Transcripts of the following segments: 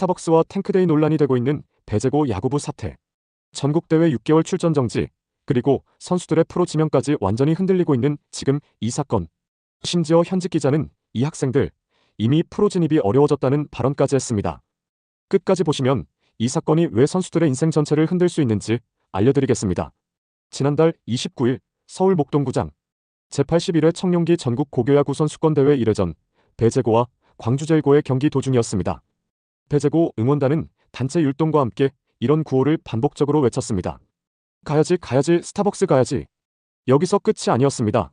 스타벅스와 탱크데이 논란이 되고 있는 배제고 야구부 사태. 전국대회 6개월 출전 정지, 그리고 선수들의 프로 지명까지 완전히 흔들리고 있는 지금 이 사건. 심지어 현직 기자는 이 학생들 이미 프로 진입이 어려워졌다는 발언까지 했습니다. 끝까지 보시면 이 사건이 왜 선수들의 인생 전체를 흔들 수 있는지 알려드리겠습니다. 지난달 29일 서울 목동구장 제81회 청룡기 전국 고교야구 선수권대회 1회전 배제고와 광주제일고의 경기 도중이었습니다. 배제고 응원단은 단체 율동과 함께 이런 구호를 반복적으로 외쳤습니다. 가야지 가야지 스타벅스 가야지. 여기서 끝이 아니었습니다.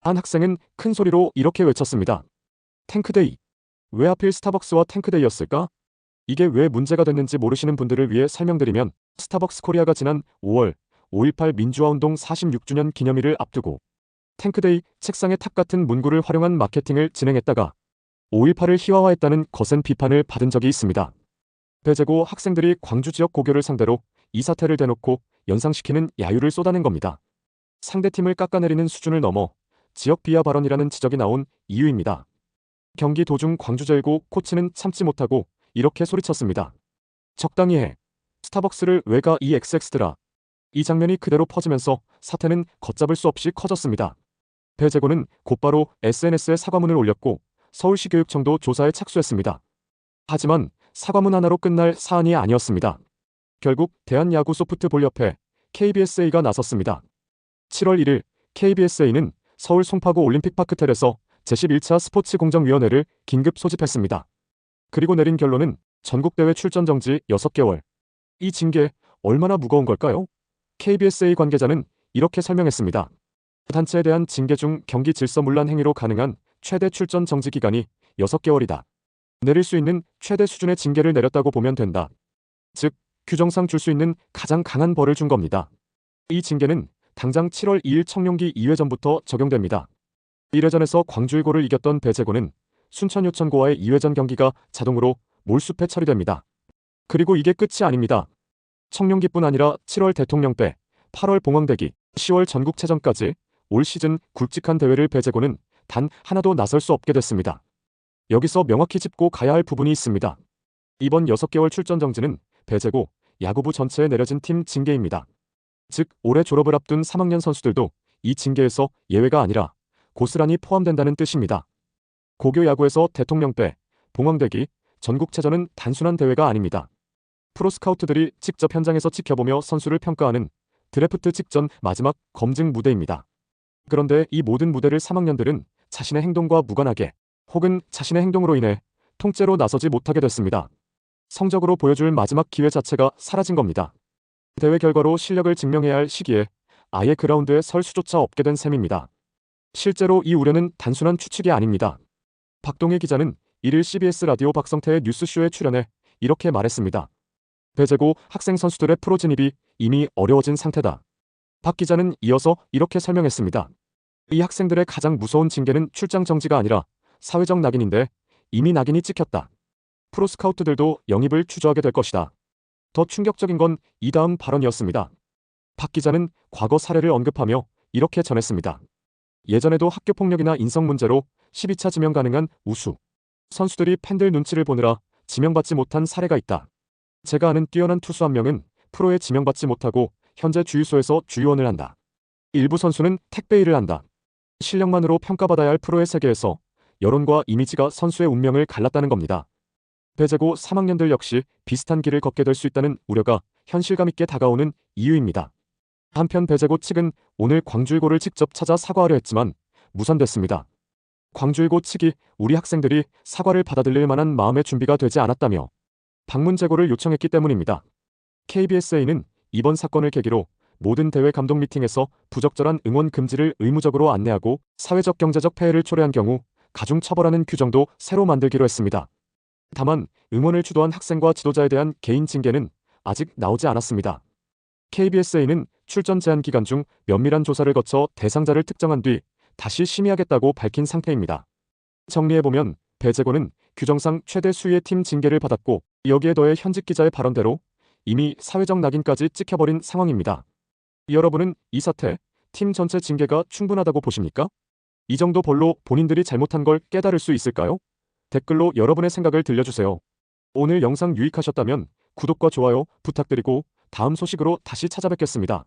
한 학생은 큰 소리로 이렇게 외쳤습니다. 탱크데이. 왜 하필 스타벅스와 탱크데이였을까? 이게 왜 문제가 됐는지 모르시는 분들을 위해 설명드리면, 스타벅스 코리아가 지난 5월 5.18 민주화운동 46주년 기념일을 앞두고 탱크데이 책상의 탑 같은 문구를 활용한 마케팅을 진행했다가 5.18을 희화화했다는 거센 비판을 받은 적이 있습니다. 배제고 학생들이 광주 지역 고교를 상대로 이 사태를 대놓고 연상시키는 야유를 쏟아낸 겁니다. 상대팀을 깎아내리는 수준을 넘어 지역 비하 발언이라는 지적이 나온 이유입니다. 경기 도중 광주제일고 코치는 참지 못하고 이렇게 소리쳤습니다. 적당히 해. 스타벅스를 왜 가 이 XX들아. 이 장면이 그대로 퍼지면서 사태는 걷잡을 수 없이 커졌습니다. 배제고는 곧바로 SNS에 사과문을 올렸고 서울시교육청도 조사에 착수했습니다. 하지만 사과문 하나로 끝날 사안이 아니었습니다. 결국 대한야구소프트볼협회 KBSA가 나섰습니다. 7월 1일 KBSA는 서울 송파구 올림픽파크텔에서 제11차 스포츠공정위원회를 긴급 소집했습니다. 그리고 내린 결론은 전국대회 출전 정지 6개월. 이 징계 얼마나 무거운 걸까요? KBSA 관계자는 이렇게 설명했습니다. 단체에 대한 징계 중 경기 질서문란 행위로 가능한 최대 출전 정지 기간이 6개월이다. 내릴 수 있는 최대 수준의 징계를 내렸다고 보면 된다. 즉, 규정상 줄 수 있는 가장 강한 벌을 준 겁니다. 이 징계는 당장 7월 2일 청룡기 2회전부터 적용됩니다. 1회전에서 광주일고를 이겼던 배제고는 순천요천고와의 2회전 경기가 자동으로 몰수패 처리됩니다. 그리고 이게 끝이 아닙니다. 청룡기뿐 아니라 7월 대통령배, 8월 봉황대기, 10월 전국체전까지 올 시즌 굵직한 대회를 배제고는 단 하나도 나설 수 없게 됐습니다. 여기서 명확히 짚고 가야 할 부분이 있습니다. 이번 6개월 출전 정지는 배제고 야구부 전체에 내려진 팀 징계입니다. 즉, 올해 졸업을 앞둔 3학년 선수들도 이 징계에서 예외가 아니라 고스란히 포함된다는 뜻입니다. 고교 야구에서 대통령배, 봉황대기, 전국체전은 단순한 대회가 아닙니다. 프로스카우트들이 직접 현장에서 지켜보며 선수를 평가하는 드래프트 직전 마지막 검증 무대입니다. 그런데 이 모든 무대를 3학년들은 자신의 행동과 무관하게 혹은 자신의 행동으로 인해 통째로 나서지 못하게 됐습니다. 성적으로 보여줄 마지막 기회 자체가 사라진 겁니다. 대회 결과로 실력을 증명해야 할 시기에 아예 그라운드에 설 수조차 없게 된 셈입니다. 실제로 이 우려는 단순한 추측이 아닙니다. 박동희 기자는 1일 CBS 라디오 박성태의 뉴스쇼에 출연해 이렇게 말했습니다. 배제고 학생 선수들의 프로 진입이 이미 어려워진 상태다. 박 기자는 이어서 이렇게 설명했습니다. 이 학생들의 가장 무서운 징계는 출장 정지가 아니라 사회적 낙인인데 이미 낙인이 찍혔다. 프로스카우트들도 영입을 추저하게 될 것이다. 더 충격적인 건 이 다음 발언이었습니다. 박 기자는 과거 사례를 언급하며 이렇게 전했습니다. 예전에도 학교폭력이나 인성 문제로 12차 지명 가능한 우수 선수들이 팬들 눈치를 보느라 지명받지 못한 사례가 있다. 제가 아는 뛰어난 투수 한 명은 프로에 지명받지 못하고 현재 주유소에서 주유원을 한다. 일부 선수는 택배 일을 한다. 실력만으로 평가받아야 할 프로의 세계에서 여론과 이미지가 선수의 운명을 갈랐다는 겁니다. 배제고 3학년들 역시 비슷한 길을 걷게 될 수 있다는 우려가 현실감 있게 다가오는 이유입니다. 한편 배제고 측은 오늘 광주일고를 직접 찾아 사과하려 했지만 무산됐습니다. 광주일고 측이 우리 학생들이 사과를 받아들일 만한 마음의 준비가 되지 않았다며 방문 제고를 요청했기 때문입니다. KBSA는 이번 사건을 계기로 모든 대회 감독 미팅에서 부적절한 응원 금지를 의무적으로 안내하고 사회적 경제적 폐해를 초래한 경우 가중 처벌하는 규정도 새로 만들기로 했습니다. 다만 응원을 주도한 학생과 지도자에 대한 개인 징계는 아직 나오지 않았습니다. KBSA는 출전 제한 기간 중 면밀한 조사를 거쳐 대상자를 특정한 뒤 다시 심의하겠다고 밝힌 상태입니다. 정리해보면 배제고는 규정상 최대 수위의 팀 징계를 받았고 여기에 더해 현직 기자의 발언대로 이미 사회적 낙인까지 찍혀버린 상황입니다. 여러분은 이 사태, 팀 전체 징계가 충분하다고 보십니까? 이 정도 벌로 본인들이 잘못한 걸 깨달을 수 있을까요? 댓글로 여러분의 생각을 들려주세요. 오늘 영상 유익하셨다면 구독과 좋아요 부탁드리고 다음 소식으로 다시 찾아뵙겠습니다.